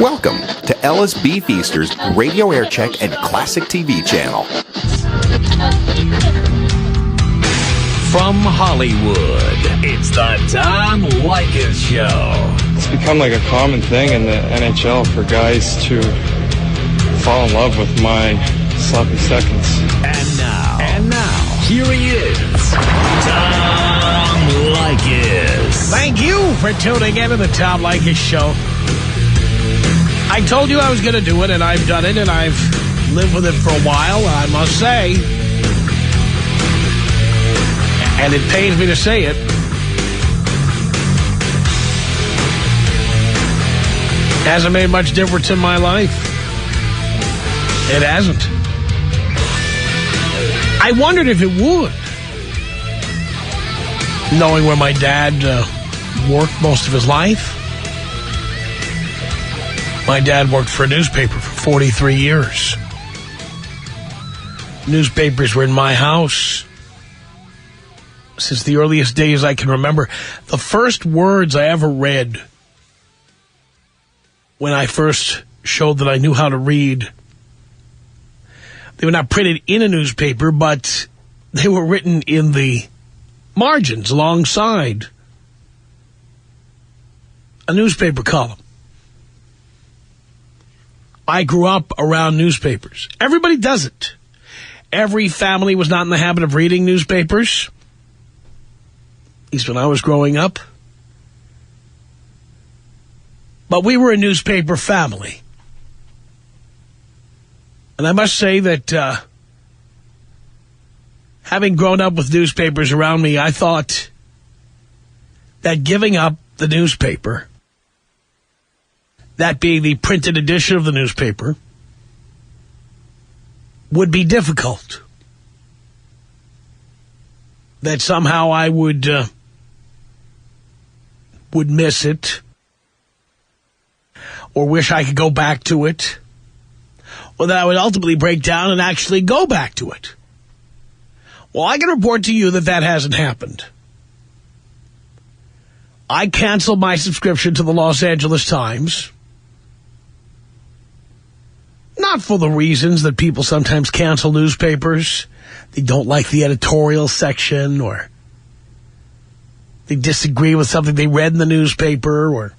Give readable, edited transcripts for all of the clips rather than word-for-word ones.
Welcome to LSB Feaster's Radio Aircheck and Classic TV channel. From Hollywood, it's the Tom Leykis Show. It's become like a common thing in the NHL for guys to fall in love with my sloppy seconds. And now, here he is, Tom Leykis. Thank you for tuning in to the Tom Leykis Show. I told you I was going to do it, and I've done it, and I've lived with it for a while, I must say. And it pains me to say it. Hasn't made much difference in my life. It hasn't. I wondered if it would. Knowing where my dad worked most of his life. My dad worked for a newspaper for 43 years. Newspapers were in my house since the earliest days I can remember. The first words I ever read when I first showed that I knew how to read, they were not printed in a newspaper, but they were written in the margins alongside a newspaper column. I grew up around newspapers. Everybody does it. Every family was not in the habit of reading newspapers, at least when I was growing up. But we were a newspaper family. And I must say that having grown up with newspapers around me, I thought that giving up the newspaper, that being the printed edition of the newspaper, would be difficult. That somehow I would miss it, or wish I could go back to it, or that I would ultimately break down and actually go back to it. Well, I can report to you that that hasn't happened. I canceled my subscription to the Los Angeles Times. Not for the reasons that people sometimes cancel newspapers. They don't like the editorial section, or they disagree with something they read in the newspaper, or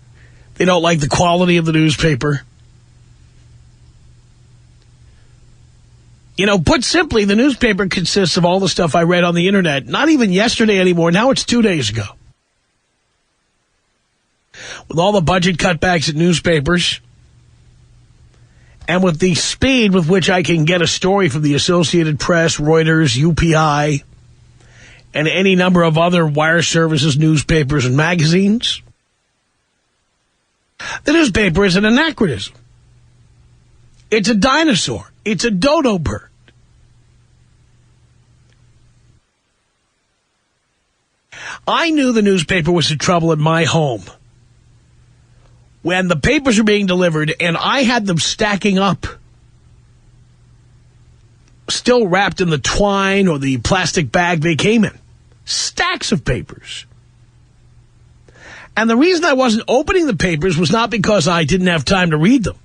they don't like the quality of the newspaper. You know, put simply, the newspaper consists of all the stuff I read on the internet. Not even yesterday anymore. Now it's 2 days ago. With all the budget cutbacks at newspapers, and with the speed with which I can get a story from the Associated Press, Reuters, UPI, and any number of other wire services, newspapers, and magazines, the newspaper is an anachronism. It's a dinosaur. It's a dodo bird. I knew the newspaper was in trouble at my home when the papers were being delivered and I had them stacking up, still wrapped in the twine or the plastic bag they came in. Stacks of papers. And the reason I wasn't opening the papers was not because I didn't have time to read them.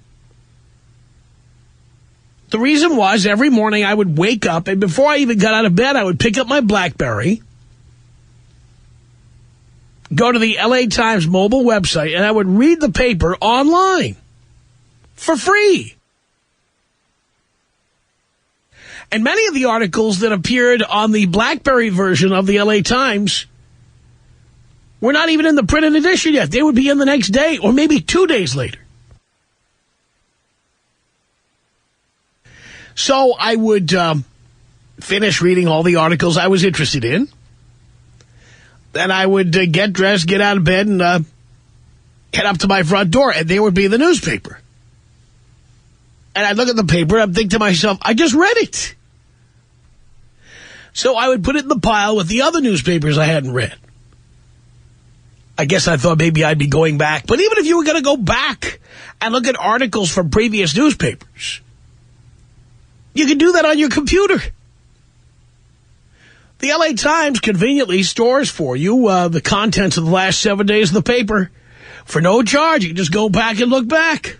The reason was every morning I would wake up, and before I even got out of bed, I would pick up my BlackBerry, go to the LA Times mobile website, and I would read the paper online for free. And many of the articles that appeared on the BlackBerry version of the LA Times were not even in the printed edition yet. They would be in the next day or maybe 2 days later. So I would finish reading all the articles I was interested in. Then I would get dressed, get out of bed, and head up to my front door, and there would be the newspaper. And I'd look at the paper, and I'd think to myself, I just read it. So I would put it in the pile with the other newspapers I hadn't read. I guess I thought maybe I'd be going back. But even if you were going to go back and look at articles from previous newspapers, you can do that on your computer. The LA Times conveniently stores for you the contents of the last 7 days of the paper for no charge. You can just go back and look back.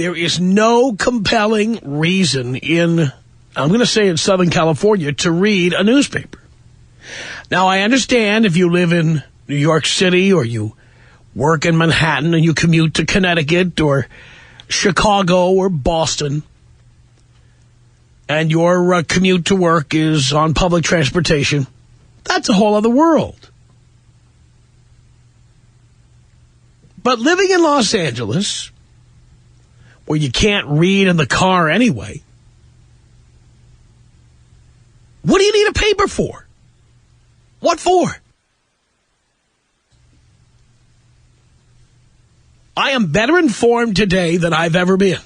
There is no compelling reason in, I'm going to say in Southern California, to read a newspaper. Now, I understand if you live in New York City or you work in Manhattan and you commute to Connecticut or Chicago or Boston, and your commute to work is on public transportation, that's a whole other world. But living in Los Angeles, where you can't read in the car anyway, what do you need a paper for? What for? I am better informed today than I've ever been.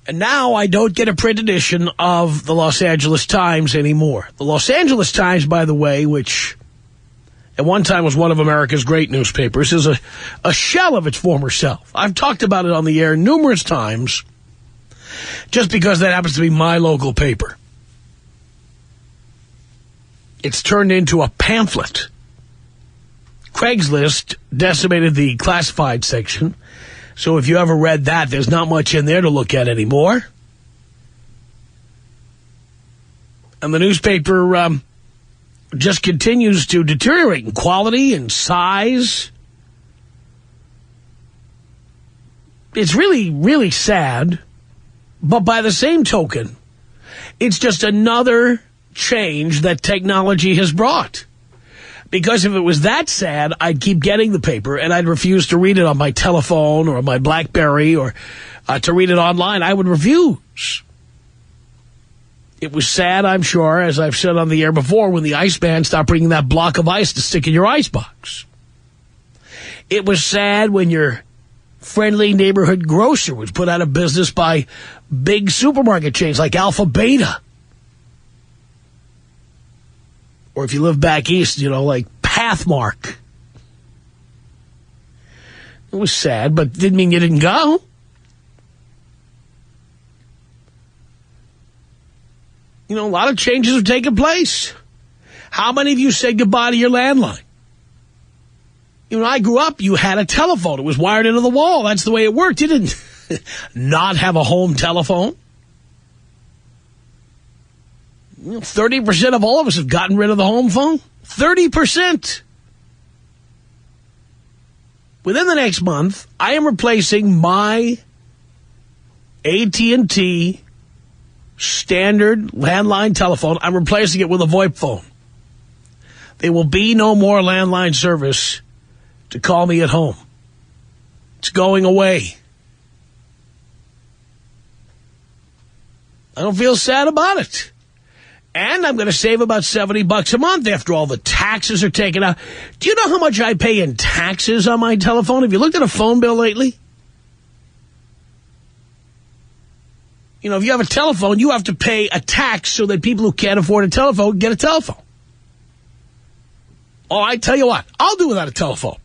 And now I don't get a print edition of the Los Angeles Times anymore. The Los Angeles Times, by the way, which at one time was one of America's great newspapers, is a shell of its former self. I've talked about it on the air numerous times just because that happens to be my local paper. It's turned into a pamphlet. Craigslist decimated the classified section. So if you ever read that, there's not much in there to look at anymore. And the newspaper just continues to deteriorate in quality and size. It's really, really sad. But by the same token, it's just another change that technology has brought. Because if it was that sad, I'd keep getting the paper and I'd refuse to read it on my telephone or on my BlackBerry or to read it online. I would refuse. It was sad, I'm sure, as I've said on the air before, when the Iceman stopped bringing that block of ice to stick in your icebox. It was sad when your friendly neighborhood grocer was put out of business by big supermarket chains like Alpha Beta. Or if you live back east, you know, like Pathmark. It was sad, but didn't mean you didn't go. You know, a lot of changes have taken place. How many of you said goodbye to your landline? You know, when I grew up, you had a telephone. It was wired into the wall. That's the way it worked. You didn't not have a home telephone. 30% of all of us have gotten rid of the home phone. 30%. Within the next month, I am replacing my AT&T standard landline telephone. I'm replacing it with a VoIP phone. There will be no more landline service to call me at home. It's going away. I don't feel sad about it. And I'm going to save about $70 a month after all the taxes are taken out. Do you know how much I pay in taxes on my telephone? Have you looked at a phone bill lately? You know, if you have a telephone, you have to pay a tax so that people who can't afford a telephone get a telephone. Oh, I tell you what, I'll do without a telephone.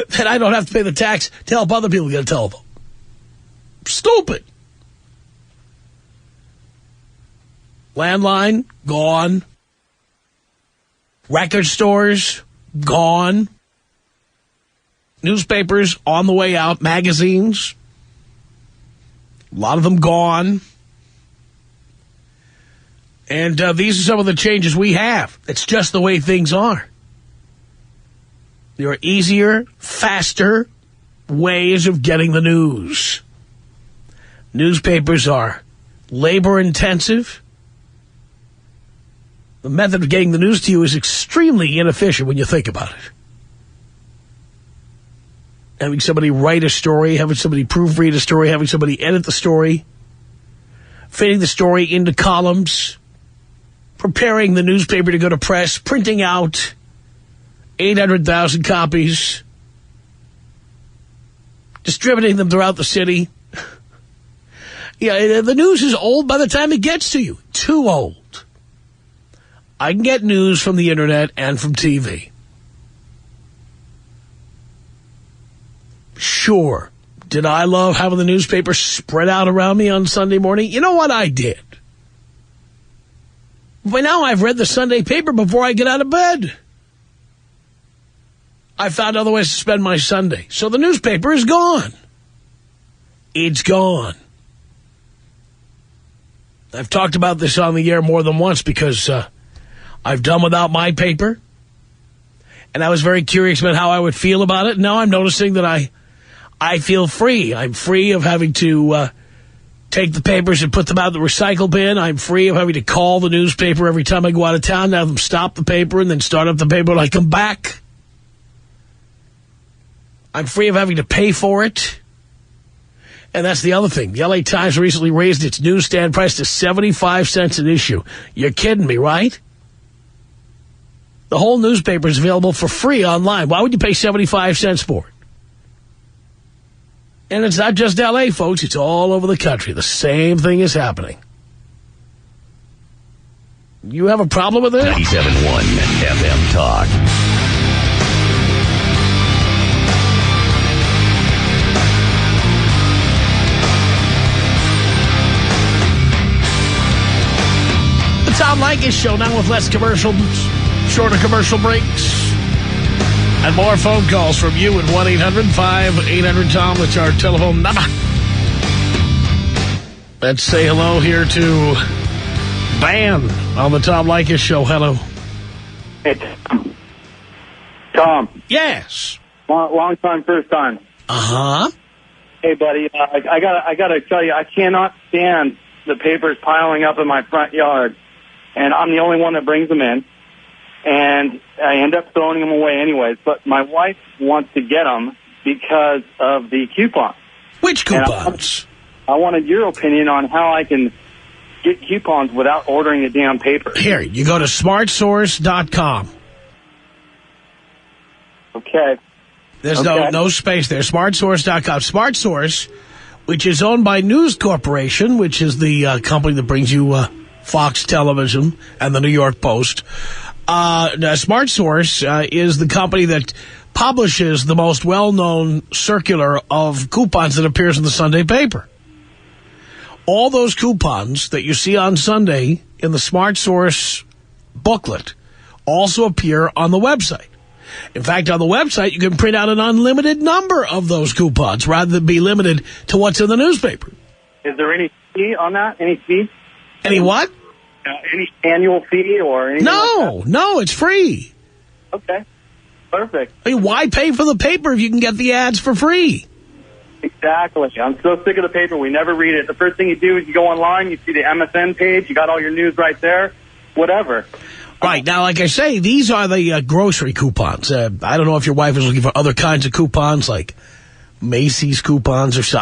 Then I don't have to pay the tax to help other people get a telephone. Stupid. Landline, gone. Record stores, gone. Newspapers, on the way out. Magazines, a lot of them gone. And these are some of the changes we have. It's just the way things are. There are easier, faster ways of getting the news. Newspapers are labor-intensive. The method of getting the news to you is extremely inefficient when you think about it. Having somebody write a story, having somebody proofread a story, having somebody edit the story, fitting the story into columns, preparing the newspaper to go to press, printing out 800,000 copies, distributing them throughout the city. Yeah, the news is old by the time it gets to you. Too old. I can get news from the internet and from TV. Sure. Did I love having the newspaper spread out around me on Sunday morning? You know what? I did. By now, I've read the Sunday paper before I get out of bed. I found other ways to spend my Sunday. So the newspaper is gone. It's gone. I've talked about this on the air more than once because I've done without my paper. And I was very curious about how I would feel about it. Now I'm noticing that I feel free. I'm free of having to take the papers and put them out of the recycle bin. I'm free of having to call the newspaper every time I go out of town and have them stop the paper and then start up the paper when I come back. I'm free of having to pay for it. And that's the other thing. The LA Times recently raised its newsstand price to 75 cents an issue. You're kidding me, right? The whole newspaper is available for free online. Why would you pay 75 cents for it? And it's not just L.A., folks. It's all over the country. The same thing is happening. You have a problem with it? 97.1 FM Talk. The Tom Leykis Show, now with less commercials, shorter commercial breaks, and more phone calls from you at 1-800-5800-TOM. That's our telephone number. Let's say hello here to Dan on the Tom Leykis Show. Hello. Hey, Tom. Yes. Long time, first time. Uh-huh. Hey, buddy, I gotta tell you, I cannot stand the papers piling up in my front yard, and I'm the only one that brings them in. And I end up throwing them away anyways. But my wife wants to get them because of the coupons. Which coupons? I wanted your opinion on how I can get coupons without ordering the damn paper. Here, you go to smartsource.com. Okay. There's no space there. Smartsource.com. SmartSource, which is owned by News Corporation, which is the company that brings you Fox Television and the New York Post. SmartSource is the company that publishes the most well-known circular of coupons that appears in the Sunday paper. All those coupons that you see on Sunday in the SmartSource booklet also appear on the website. In fact, on the website, you can print out an unlimited number of those coupons rather than be limited to what's in the newspaper. Is there any fee on that? Any fee? Any what? Any annual fee or anything like that? No, it's free. Okay, perfect. I mean, why pay for the paper if you can get the ads for free? Exactly. I'm so sick of the paper. We never read it. The first thing you do is you go online, you see the MSN page, you got all your news right there, whatever. Right. Now, like I say, these are the grocery coupons. I don't know if your wife is looking for other kinds of coupons, like Macy's coupons or so.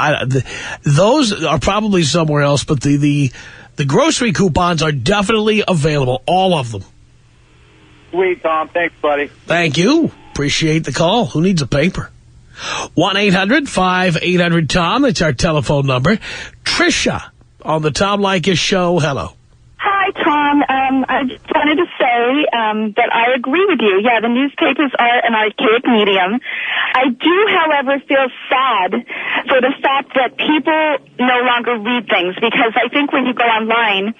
Those are probably somewhere else, but the grocery coupons are definitely available, all of them. Sweet, Tom. Thanks, buddy. Thank you. Appreciate the call. Who needs a paper? 1-800-5800-TOM. That's our telephone number. Tricia on the Tom Leykis Show. Hello. Hi, Tom. I just wanted to say that I agree with you. Yeah, the newspapers are an archaic medium. I do, however, feel sad for the fact that people no longer read things, because I think when you go online,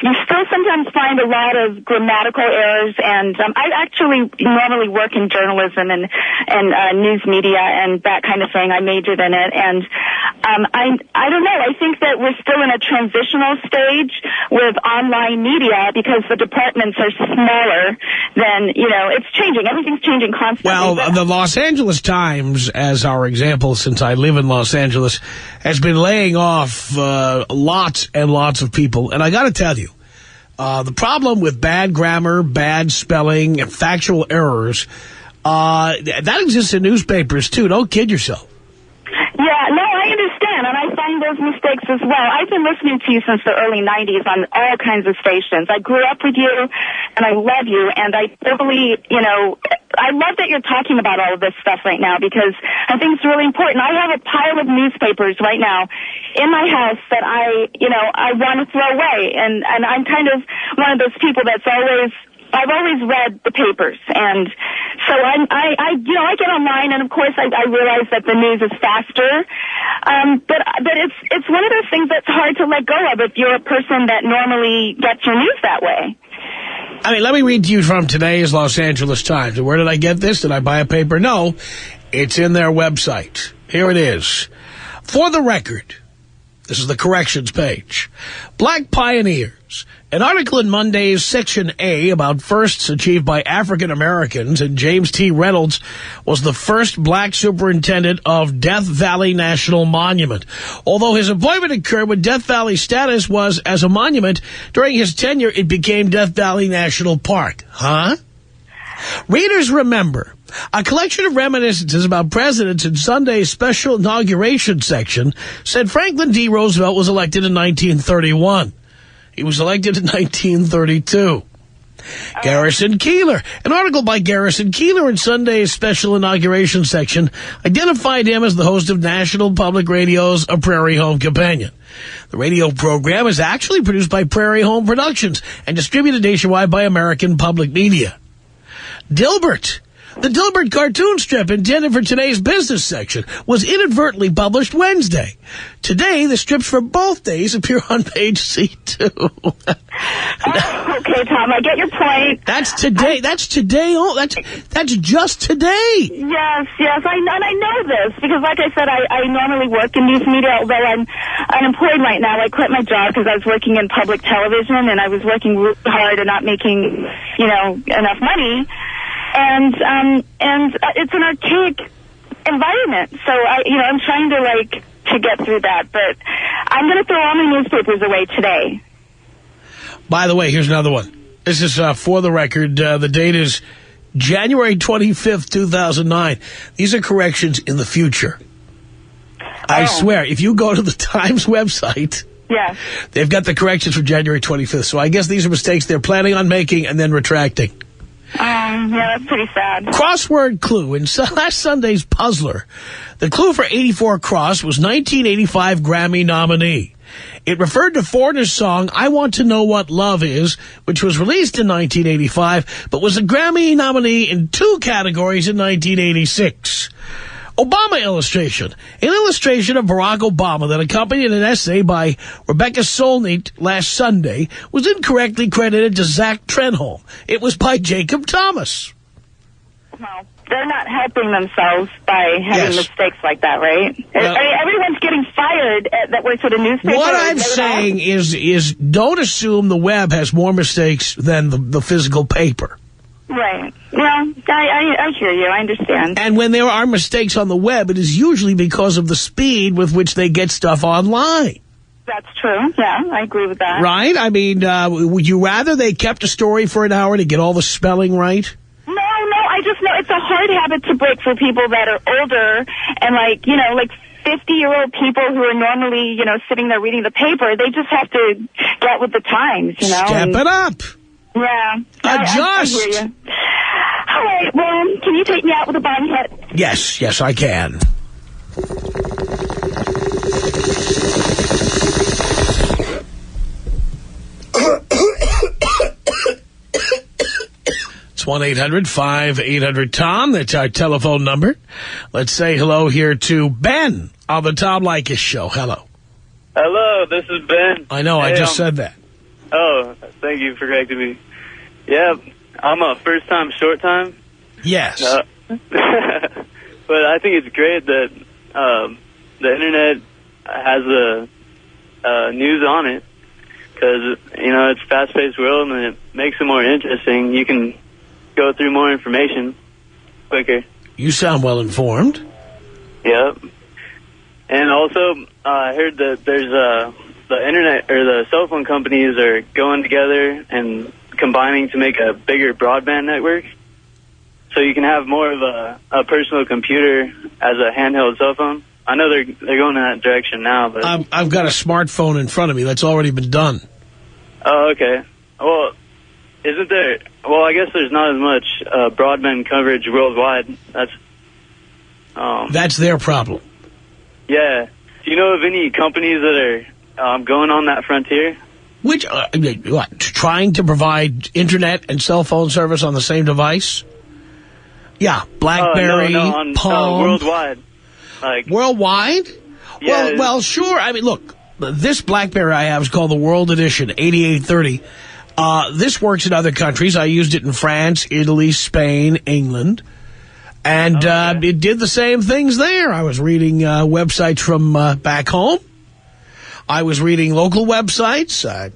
you still sometimes find a lot of grammatical errors, and I actually normally work in journalism and news media and that kind of thing. I majored in it, and I don't know. I think that we're still in a transitional stage with online media because the departments are smaller than, it's changing. Everything's changing constantly. Well, the Los Angeles Times, as our example, since I live in Los Angeles, has been laying off lots and lots of people, and I got to tell you, the problem with bad grammar, bad spelling, and factual errors, that exists in newspapers, too. Don't kid yourself. Yeah, no, I understand, and I find those mistakes as well. I've been listening to you since the early 90s on all kinds of stations. I grew up with you, and I love you, and I totally, I love that you're talking about all of this stuff right now, because I think it's really important. I have a pile of newspapers right now in my house that I want to throw away, and I'm kind of one of those people I've always read the papers, and so I get online, and of course I realize that the news is faster, but it's one of those things that's hard to let go of if you're a person that normally gets your news that way. I mean, let me read to you from today's Los Angeles Times. Where did I get this? Did I buy a paper? No, it's in their website. Here it is. For the record, this is the corrections page. Black Pioneers. An article in Monday's Section A about firsts achieved by African Americans, and James T. Reynolds was the first black superintendent of Death Valley National Monument. Although his appointment occurred when Death Valley's status was as a monument, during his tenure it became Death Valley National Park. Huh? Readers remember a collection of reminiscences about presidents in Sunday's special inauguration section said Franklin D. Roosevelt was elected in 1931. He was elected in 1932. Garrison Keillor. An article by Garrison Keillor in Sunday's special inauguration section identified him as the host of National Public Radio's A Prairie Home Companion. The radio program is actually produced by Prairie Home Productions and distributed nationwide by American Public Media. Dilbert. The Dilbert cartoon strip intended for today's business section was inadvertently published Wednesday. Today, the strips for both days appear on page C2. Okay, Tom, I get your point. That's today. That's today. Oh, that's just today. Yes, I know this because, like I said, I normally work in news media, although I'm unemployed right now. I quit my job because I was working in public television, and I was working really hard and not making, enough money. And it's an archaic environment, so I'm trying to get through that. But I'm going to throw all my newspapers away today. By the way, here's another one. This is for the record. The date is January 25th, 2009. These are corrections in the future. I swear, if you go to the Times website, yeah, they've got the corrections for January 25th. So I guess these are mistakes they're planning on making and then retracting. Yeah, that's pretty sad. Crossword clue. In last Sunday's Puzzler, the clue for 84 Cross was 1985 Grammy nominee. It referred to Foreigner's song, I Want to Know What Love Is, which was released in 1985, but was a Grammy nominee in 2 categories in 1986. Obama illustration. An illustration of Barack Obama that accompanied an essay by Rebecca Solnit last Sunday was incorrectly credited to Zach Trenholm. It was by Jacob Thomas. Well, they're not helping themselves by having mistakes like that, right? Well, everyone's getting fired that works for the newspaper. What I'm saying is don't assume the web has more mistakes than the physical paper. Right. Well, I hear you. I understand. And when there are mistakes on the web, it is usually because of the speed with which they get stuff online. That's true. Yeah, I agree with that. Right? I mean, would you rather they kept a story for an hour to get all the spelling right? No, I just know it's a hard habit to break for people that are older and like 50-year-old people who are normally, sitting there reading the paper. They just have to get with the times, Step it up. Yeah. Adjust. I hear you. All right, well, can you take me out with a bong hit? Yes, I can. It's 1-800-5800-TOM. That's our telephone number. Let's say hello here to Ben on the Tom Leykis Show. Hello. Hello, this is Ben. I know, I just said that. Oh, thank you for correcting me. Yeah, I'm a first-time, short-time. Yes. But I think it's great that the Internet has the news on it because, it's a fast-paced world and it makes it more interesting. You can go through more information quicker. You sound well-informed. Yep. And also, I heard that there's the Internet or the cell phone companies are going together and combining to make a bigger broadband network, so you can have more of a personal computer as a handheld cell phone. I know they're going in that direction now, but I've got a smartphone in front of me. That's already been done. Oh, okay. Well, isn't there? Well, I guess there's not as much broadband coverage worldwide. That's their problem. Yeah. Do you know of any companies that are going on that frontier? Which, trying to provide Internet and cell phone service on the same device? Yeah, BlackBerry, on Palm. worldwide. Worldwide? Yeah. Well, sure. I mean, look, this BlackBerry I have is called the World Edition, 8830. This works in other countries. I used it in France, Italy, Spain, England. And it did the same things there. I was reading websites from back home. I was reading local websites. I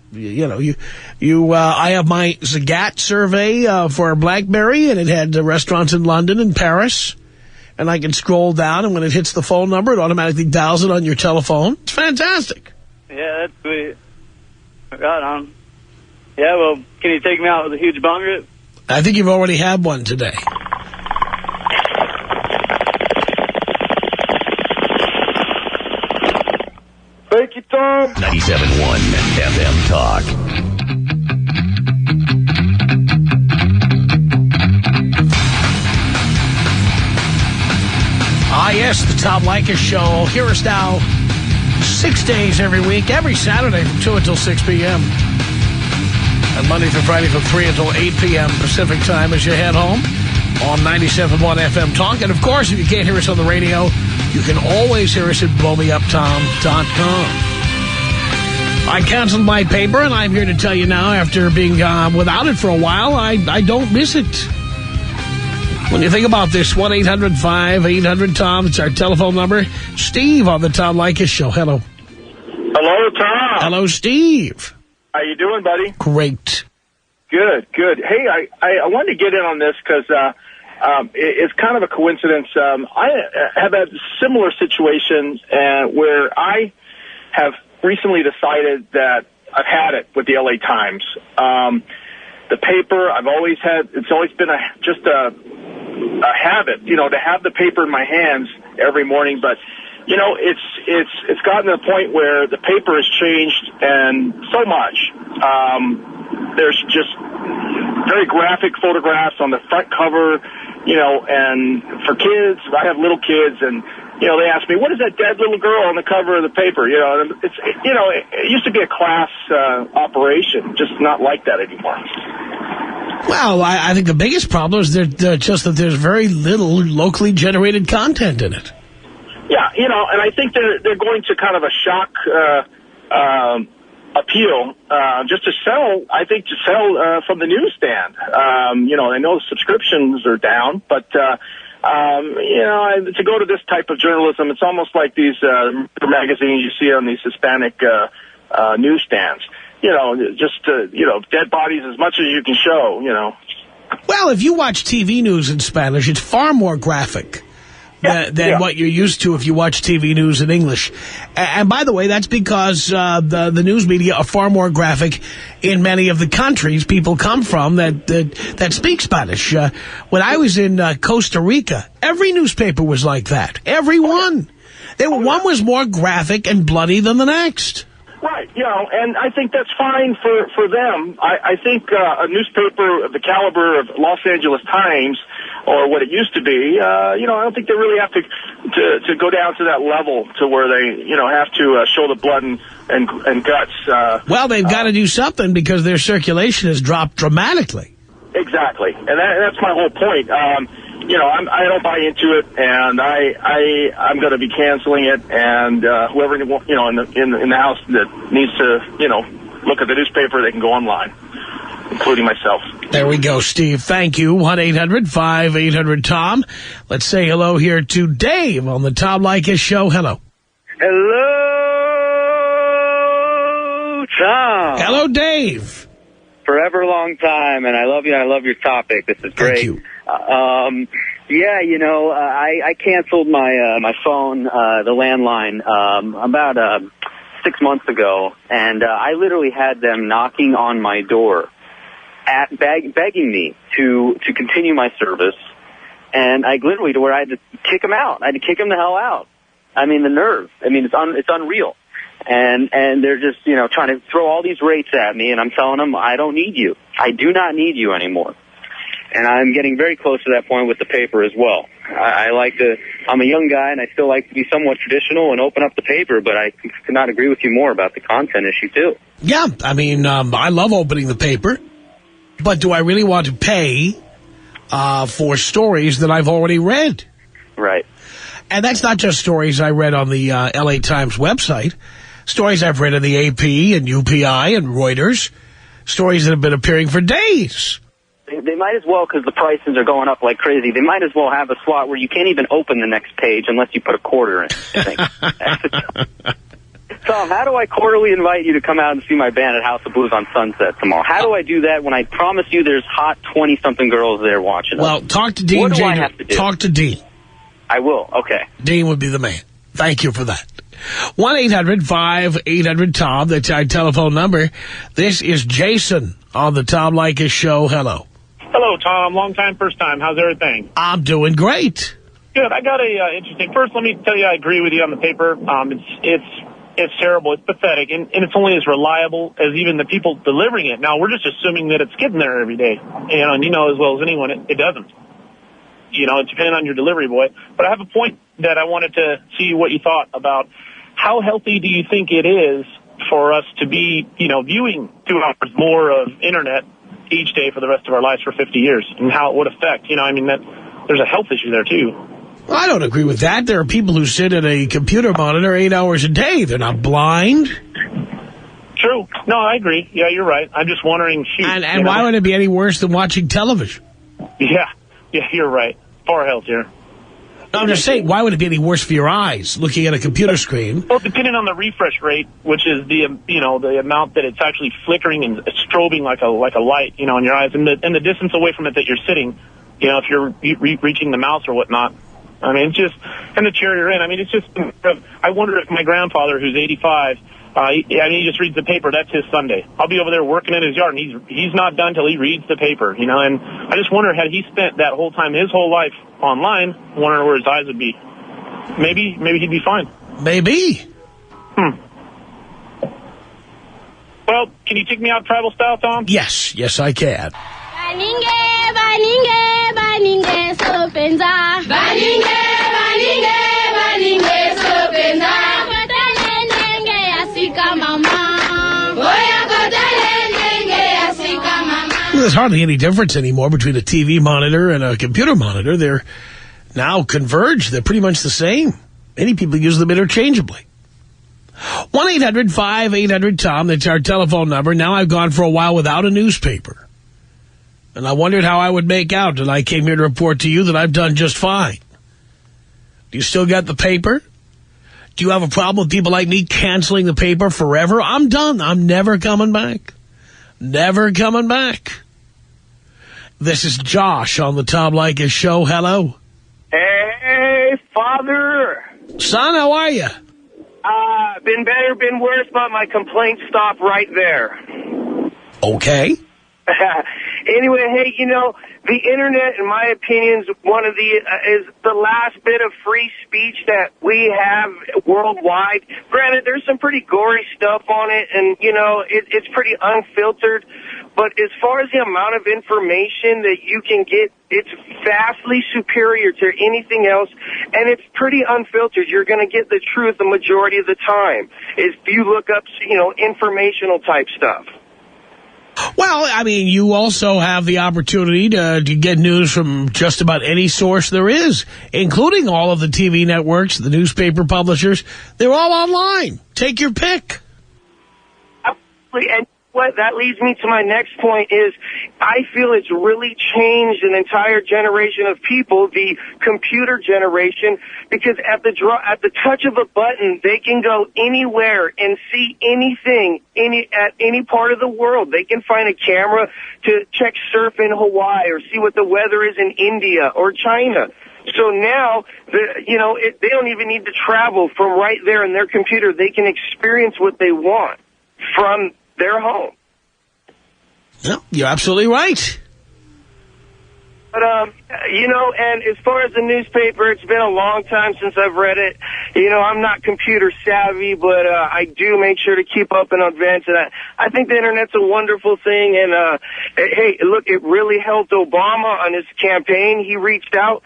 have my Zagat survey for BlackBerry, and it had restaurants in London and Paris. And I can scroll down, and when it hits the phone number, it automatically dials it on your telephone. It's fantastic. Yeah, that's sweet. Right on. Yeah, well, can you take me out with a huge bong rip? I think you've already had one today. Thank you, Tom. 97.1 FM Talk. Yes, the Tom Leykis Show. Hear us now 6 days every week, every Saturday from 2 until 6 p.m. And Monday through Friday from 3 until 8 p.m. Pacific time as you head home on 97.1 FM Talk. And, of course, if you can't hear us on the radio, you can always hear us at blowmeuptom.com. I canceled my paper, and I'm here to tell you now, after being without it for a while, I don't miss it. When you think about this, 1-800-5800-TOM, it's our telephone number. Steve on the Tom Leykis Show. Hello. Hello, Tom. Hello, Steve. How you doing, buddy? Great. Good. Hey, I wanted to get in on this because it's kind of a coincidence. I have a similar situation where I have recently decided that I've had it with the LA Times. The paper, it's always been just a habit, to have the paper in my hands every morning. But, it's gotten to the point where the paper has changed and so much. There's just very graphic photographs on the front cover, and for kids, I have little kids, and, they ask me, what is that dead little girl on the cover of the paper? It used to be a class operation, just not like that anymore. Well, I think the biggest problem is just that there's very little locally generated content in it. Yeah, and I think they're going to kind of a shock appeal just to sell, from the newsstand. I know subscriptions are down, but, to go to this type of journalism, it's almost like these magazines you see on these Hispanic newsstands. Dead bodies as much as you can show, Well, if you watch TV news in Spanish, it's far more graphic than what you're used to if you watch TV news in English. And by the way, that's because the news media are far more graphic in many of the countries people come from that speak Spanish. When I was in Costa Rica, every newspaper was like that. Every one. One was more graphic and bloody than the next. Right, and I think that's fine for them. I think a newspaper of the caliber of Los Angeles Times, or what it used to be, I don't think they really have to go down to that level to where they, have to show the blood and guts. Well, they've got to do something because their circulation has dropped dramatically. Exactly, and that's my whole point. I don't buy into it, and I'm going to be canceling it. And whoever in the house that needs to look at the newspaper, they can go online, including myself. There we go, Steve. Thank you. 1-800-5800-TOM. Let's say hello here to Dave on the Tom Leykis Show. Hello. Hello, Tom. Hello, Dave. Forever long time, and I love you. I love your topic. This is great. Thank you. I canceled my phone, the landline, about 6 months ago, and I literally had them knocking on my door, begging me to continue my service, and I literally to where I had to kick them out. I had to kick them the hell out. I mean, the nerve. I mean, it's unreal. And they're just, trying to throw all these rates at me, and I'm telling them, I don't need you. I do not need you anymore. And I'm getting very close to that point with the paper as well. I'm a young guy, and I still like to be somewhat traditional and open up the paper, but I could not agree with you more about the content issue, too. Yeah, I mean, I love opening the paper, but do I really want to pay for stories that I've already read? Right. And that's not just stories I read on the LA Times website. Stories I've read in the AP and UPI and Reuters. Stories that have been appearing for days. They might as well, because the prices are going up like crazy, they might as well have a slot where you can't even open the next page unless you put a quarter in, I think. Tom, how do I quarterly invite you to come out and see my band at House of Blues on Sunset tomorrow? How do I do that when I promise you there's hot 20-something girls there watching us? Well, talk to Dean. What do I have to do? Talk to Dean. I will, okay. Dean would be the man. Thank you for that. 1-800-5800-TOM. That's our telephone number. This is Jason on the Tom Leykis Show. Hello. Hello, Tom. Long time, first time. How's everything? I'm doing great. Good. I got a interesting. First, let me tell you, I agree with you on the paper. It's terrible. It's pathetic, and it's only as reliable as even the people delivering it. Now, we're just assuming that it's getting there every day, and you know as well as anyone, it doesn't. You know, it's depending on your delivery boy. But I have a point that I wanted to see what you thought about. How healthy do you think it is for us to be, viewing 2 hours more of Internet each day for the rest of our lives for 50 years, and how it would affect, there's a health issue there, too. Well, I don't agree with that. There are people who sit at a computer monitor 8 hours a day. They're not blind. True. No, I agree. Yeah, you're right. I'm just wondering, And why would it be any worse than watching television? Yeah, you're right. Far healthier. No, I'm just saying, why would it be any worse for your eyes looking at a computer screen? Well, depending on the refresh rate, which is the amount that it's actually flickering and strobing like a light, in your eyes, and the distance away from it that you're sitting, if you're reaching the mouse or whatnot. I mean, it's just, and the chair you're in. I mean, it's just, I wonder if my grandfather, who's 85, he just reads the paper. That's his Sunday. I'll be over there working in his yard, and he's not done till he reads the paper, and I just wonder, had he spent that whole time, his whole life online, wondering where his eyes would be. Maybe he'd be fine. Maybe. Well, can you take me out tribal style, Tom? Yes, I can. Well, there's hardly any difference anymore between a TV monitor and a computer monitor. They're now converged. They're pretty much the same. Many people use them interchangeably. 1-800-5800-TOM. That's our telephone number. Now I've gone for a while without a newspaper. And I wondered how I would make out, and I came here to report to you that I've done just fine. Do you still got the paper? Do you have a problem with people like me canceling the paper forever? I'm done. I'm never coming back. Never coming back. This is Josh on the Tom Leykis Show. Hello. Hey, Father. Son, how are you? Been better, been worse, but my complaints stop right there. Okay. Anyway, hey, the Internet, in my opinion, is is the last bit of free speech that we have worldwide. Granted, there's some pretty gory stuff on it, and, it's pretty unfiltered. But as far as the amount of information that you can get, it's vastly superior to anything else, and it's pretty unfiltered. You're going to get the truth the majority of the time if you look up, informational type stuff. Well, I mean, you also have the opportunity to get news from just about any source there is, including all of the TV networks, the newspaper publishers. They're all online. Take your pick. Absolutely. And what that leads me to my next point is I feel it's really changed an entire generation of people, the computer generation, because at the touch of a button, they can go anywhere and see anything at any part of the world. They can find a camera to check surf in Hawaii or see what the weather is in India or China. So now, they don't even need to travel from right there in their computer. They can experience what they want from their home. No, you're absolutely right. But, and as far as the newspaper, it's been a long time since I've read it. I'm not computer savvy, but I do make sure to keep up in advance. And I think the Internet's a wonderful thing. And, hey, look, it really helped Obama on his campaign. He reached out,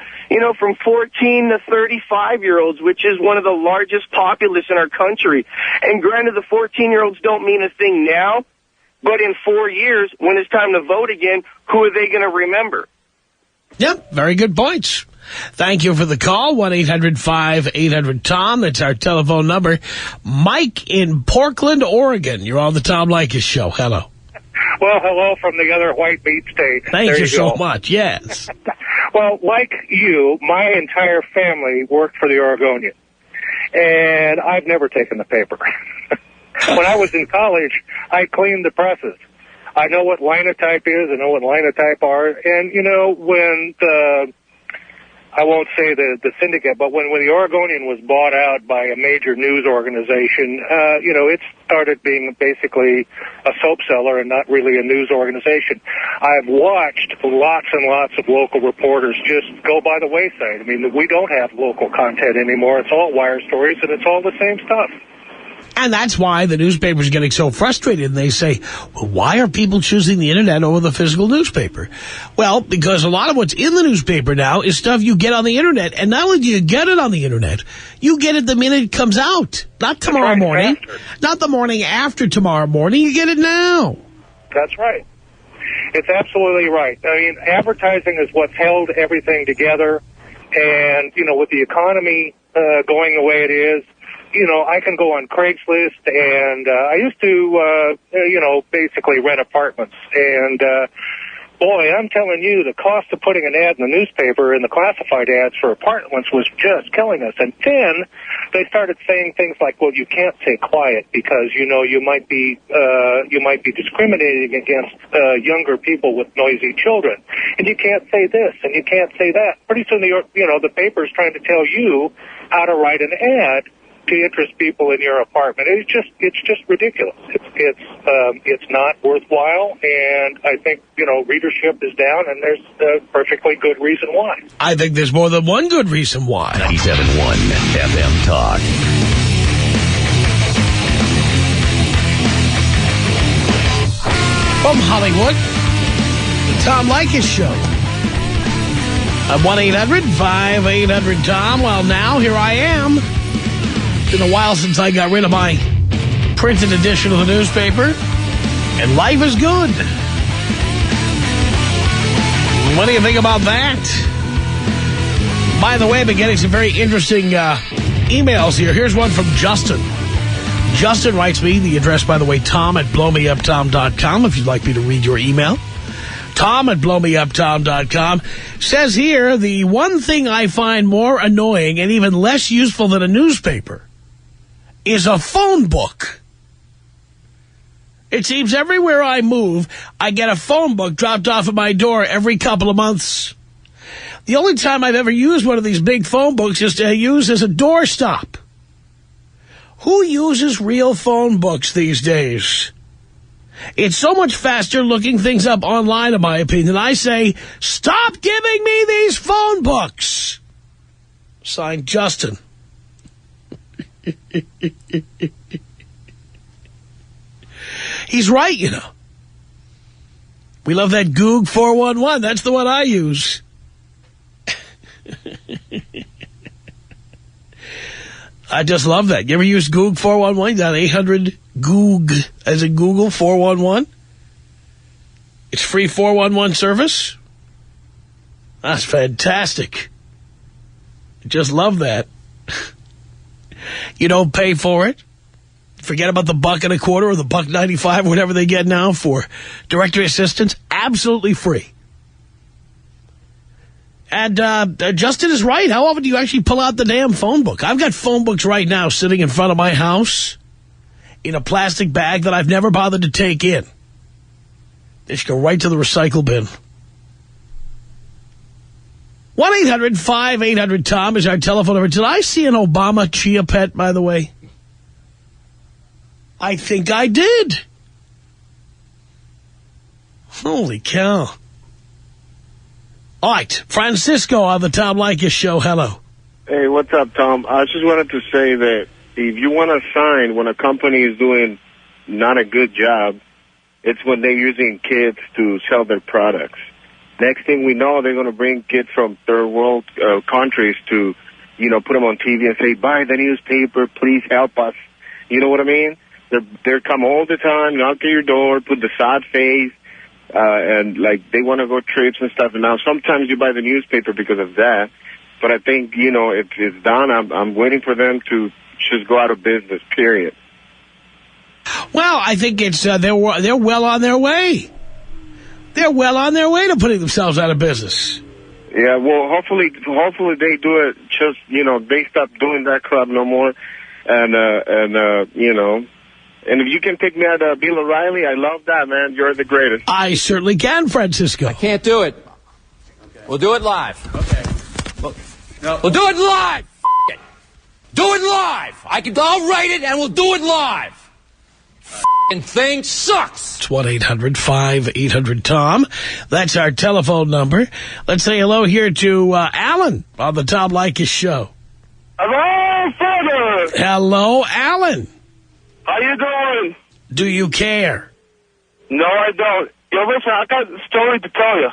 from 14 to 35-year-olds, which is one of the largest populace in our country. And granted, the 14-year-olds don't mean a thing now, but in 4 years, when it's time to vote again, who are they going to remember? Yep, very good points. Thank you for the call, 1-800-5800-TOM. That's our telephone number. Mike in Portland, Oregon. You're on the Tom Leykis Show. Hello. Well, hello from the other white meat state. Thank you so much, yes. Well, like you, my entire family worked for the Oregonian, and I've never taken the paper. When I was in college, I cleaned the presses. I know what linotype is, I know what linotype are, and, you know, when I won't say the syndicate, but when the Oregonian was bought out by a major news organization, you know, it started being basically a soap seller and not really a news organization. I've watched lots and lots of local reporters just go by the wayside. I mean, we don't have local content anymore. It's all wire stories, and it's all the same stuff. And that's why the newspaper's getting so frustrated. And they say, well, why are people choosing the Internet over the physical newspaper? Well, because a lot of what's in the newspaper now is stuff you get on the Internet. And not only do you get it on the Internet, you get it the minute it comes out. Not tomorrow morning. Not the morning after tomorrow morning. You get it now. That's right. It's absolutely right. I mean, advertising is what's held everything together. And, you know, with the economy going the way it is, you know, I can go on Craigslist, and I used to, you know, basically rent apartments. And, boy, I'm telling you, the cost of putting an ad in the newspaper and the classified ads for apartments was just killing us. And then they started saying things like, well, you can't say quiet because, you know, you might be discriminating against younger people with noisy children. And you can't say this, and you can't say that. Pretty soon, the paper's trying to tell you how to write an ad to interest people in your apartment. It's just ridiculous. It's not worthwhile, and I think, you know, readership is down, and there's a perfectly good reason why. I think there's more than one good reason why. 97.1 FM Talk. From Hollywood, the Tom Leykis Show. At 1-800-5800-TOM. Well, now, here I am. It's been a while since I got rid of my printed edition of the newspaper, and life is good. What do you think about that? By the way, I've been getting some very interesting emails here. Here's one from Justin. Justin writes me, the address, by the way, tom@blowmeuptom.com, if you'd like me to read your email. tom@blowmeuptom.com. Says here, the one thing I find more annoying and even less useful than a newspaper is a phone book. It seems everywhere I move, I get a phone book dropped off at my door every couple of months. The only time I've ever used one of these big phone books is to use as a doorstop. Who uses real phone books these days? It's so much faster looking things up online, in my opinion. I say, stop giving me these phone books. Signed, Justin. He's right, you know. We love that Goog 411. That's the one I use. I just love that. You ever use Goog 411? You got 800 Goog as in Google 411. It's free 411 service. That's fantastic. Just love that. You don't pay for it. Forget about the $1.25 or the $1.95, whatever they get now for directory assistance. Absolutely free. And Justin is right. How often do you actually pull out the damn phone book? I've got phone books right now sitting in front of my house in a plastic bag that I've never bothered to take in. They should go right to the recycle bin. 1-800-5800-TOM is our telephone number. Did I see an Obama Chia Pet, by the way? I think I did. Holy cow. All right, Francisco on the Tom Leykis Show. Hello. Hey, what's up, Tom? I just wanted to say that if you want to sign when a company is doing not a good job, it's when they're using kids to sell their products. Next thing we know, they're going to bring kids from third world countries to, you know, put them on TV and say, buy the newspaper, please help us. You know what I mean? They're come all the time, knock at your door, put the sad face, and, like, they want to go trips and stuff. And now sometimes you buy the newspaper because of that. But I think, you know, it's done. I'm waiting for them to just go out of business, period. Well, I think it's they're well on their way. They're well on their way to putting themselves out of business. Yeah, well, hopefully they do it. Just they stop doing that crap no more, and and if you can pick me at Bill O'Reilly, I love that, man. You're the greatest. I certainly can, Francisco. I can't do it. We'll do it live. Okay. We'll do it live. F it. Do it live. I'll write it and we'll do it live. F***ing thing sucks. It's 1-800-5800-TOM. That's our telephone number. Let's say hello here to Alan on the Tom Leykis show. Hello, father. Hello, Alan. How you doing? Do you care? No, I don't. Yo, listen, I got a story to tell you.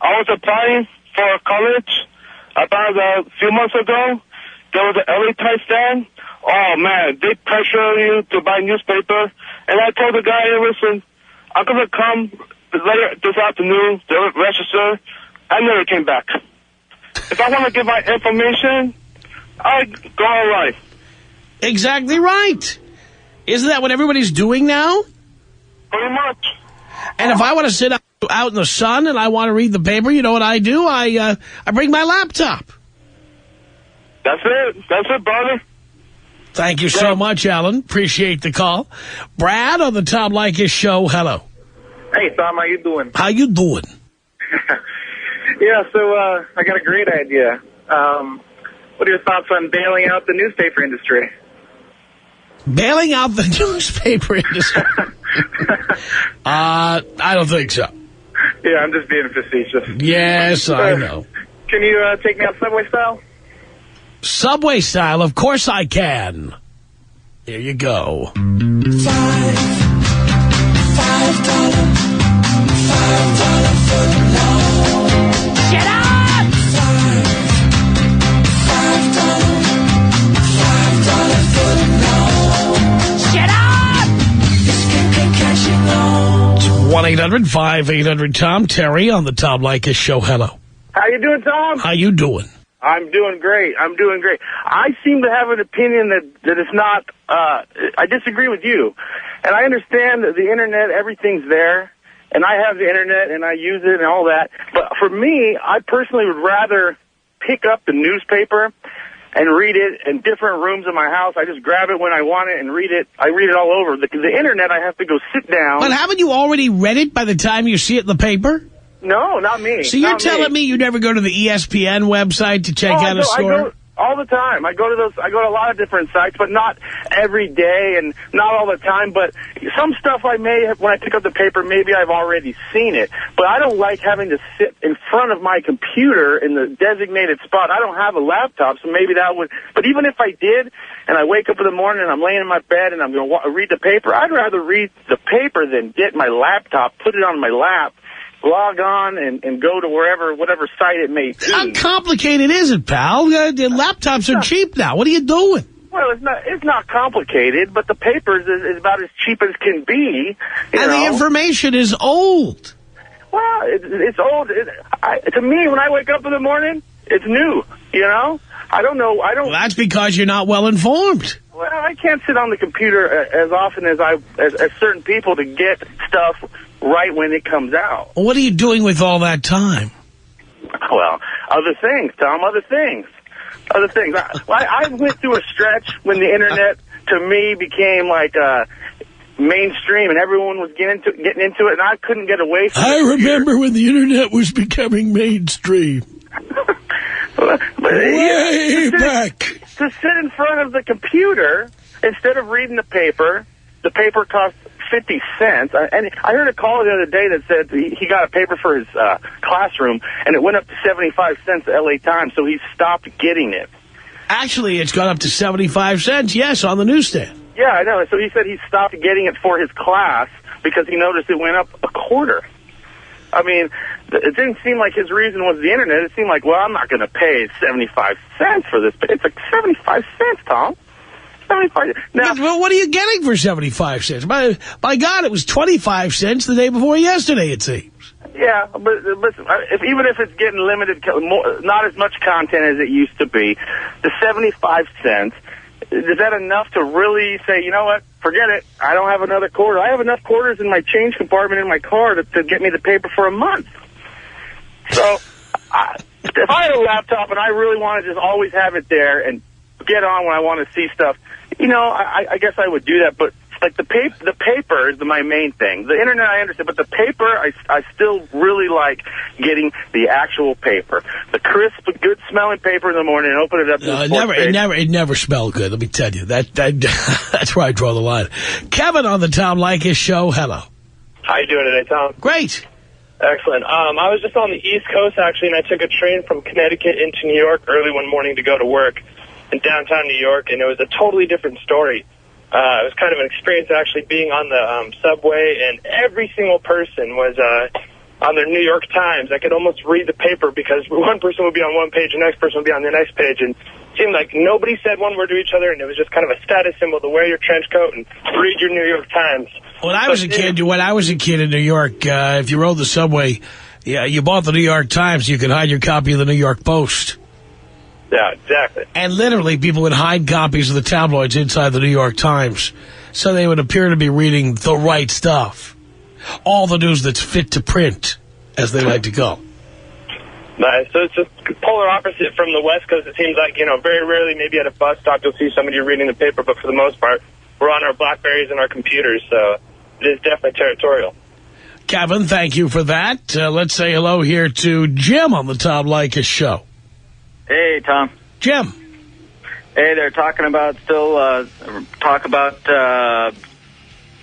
I was applying for college about a few months ago. There was an LA Times stand. Oh, man, they pressure you to buy newspaper. And I told the guy, hey, listen, I'm going to come later this afternoon to register. I never came back. If I want to give my information, I go online. Exactly right. Isn't that what everybody's doing now? Pretty much. And if I want to sit out in the sun and I want to read the paper, you know what I do? I bring my laptop. That's it. That's it, brother. Thank you so much, Alan. Appreciate the call. Brad on the Tom Leykis show. Hello. Hey, Tom. How you doing? How you doing? Yeah, so I got a great idea. What are your thoughts on bailing out the newspaper industry? Bailing out the newspaper industry? I don't think so. Yeah, I'm just being facetious. Yes, I know. Can you take me out Subway style? Subway style? Of course I can. Here you go. $5 footlong. Get out! $5 footlong. Get out! Catching on. It's 1-800-5800-TOM. Terry on the Tom Leykis show. Hello. How you doing, Tom? How you doing? I'm doing great. I'm doing great. I seem to have an opinion that it's not, I disagree with you. And I understand that the Internet, everything's there. And I have the Internet and I use it and all that. But for me, I personally would rather pick up the newspaper and read it in different rooms of my house. I just grab it when I want it and read it. I read it all over. The Internet, I have to go sit down. But haven't you already read it by the time you see it in the paper? No, not me. So you're telling me you never go to the ESPN website to check out a story? I go all the time. I go to a lot of different sites, but not every day and not all the time. But some stuff I may have, when I pick up the paper, maybe I've already seen it. But I don't like having to sit in front of my computer in the designated spot. I don't have a laptop, so maybe that would. But even if I did, and I wake up in the morning and I'm laying in my bed and I'm going to read the paper, I'd rather read the paper than get my laptop, put it on my lap, log on and go to whatever site it may be. How complicated is it, pal? The laptops are cheap now. What are you doing? Well, it's not complicated, but the papers is about as cheap as can be. And the information is old. Well, it's old. To me, when I wake up in the morning, it's new, you know? I don't know. Well, that's because you're not well informed. Well, I can't sit on the computer as often as certain people to get stuff right when it comes out. What are you doing with all that time? Well, other things, Tom, other things. I went through a stretch when the Internet, to me, became like mainstream and everyone was getting into it, and I couldn't get away from it. I remember when the Internet was becoming mainstream. Way back. To sit in front of the computer instead of reading the paper costs 50 cents. And I heard a caller the other day that said he got a paper for his classroom, and it went up to 75 cents at LA Times, so he stopped getting it. Actually, it's gone up to 75 cents, yes, on the newsstand. Yeah, I know. So he said he stopped getting it for his class because he noticed it went up a quarter. I mean, it didn't seem like his reason was the Internet. It seemed like, well, I'm not going to pay 75 cents for this. It's like 75 cents, Tom. 75. Now, well, what are you getting for 75 cents? By God, it was 25 cents the day before yesterday, it seems. Yeah, but even if it's getting limited, not as much content as it used to be, the 75 cents, is that enough to really say, you know what, forget it, I don't have another quarter. I have enough quarters in my change compartment in my car to get me the paper for a month. So if I had a laptop and I really want to just always have it there and get on when I want to see stuff, you know, I guess I would do that. But like the paper is my main thing. The internet I understand, but the paper I still really like getting the actual paper, the crisp, good smelling paper in the morning, and open it up. It never smelled good. Let me tell you that's where I draw the line. Kevin on the Tom Leykis show. Hello. How you doing today, Tom? Great. Excellent. I was just on the East Coast actually, and I took a train from Connecticut into New York early one morning to go to work in downtown New York, and it was a totally different story. It was kind of an experience actually being on the subway, and every single person was on their New York Times. I could almost read the paper because one person would be on one page, the next person would be on the next page, and it seemed like nobody said one word to each other, and it was just kind of a status symbol to wear your trench coat and read your New York Times. When I was a kid in New York, if you rode the subway, you bought the New York Times, you could hide your copy of the New York Post. Yeah, exactly. And literally, people would hide copies of the tabloids inside the New York Times, so they would appear to be reading the right stuff. All the news that's fit to print, as they like to go. Nice. So it's just polar opposite from the West Coast. It seems like, you know, very rarely, maybe at a bus stop, you'll see somebody reading the paper, but for the most part, we're on our BlackBerries and our computers, so it is definitely territorial. Kevin, thank you for that. Let's say hello here to Jim on the Tom Leykis show. Hey, Tom. Jim. Hey, they're talking about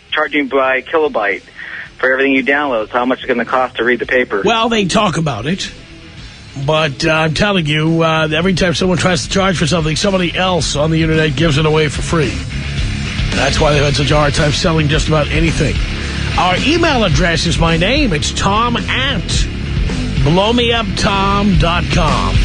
charging by kilobyte for everything you download. So how much is it going to cost to read the paper? Well, they talk about it, but I'm telling you, every time someone tries to charge for something, somebody else on the internet gives it away for free. That's why they've had such a hard time selling just about anything. Our email address is my name. It's Tom@blowmeuptom.com.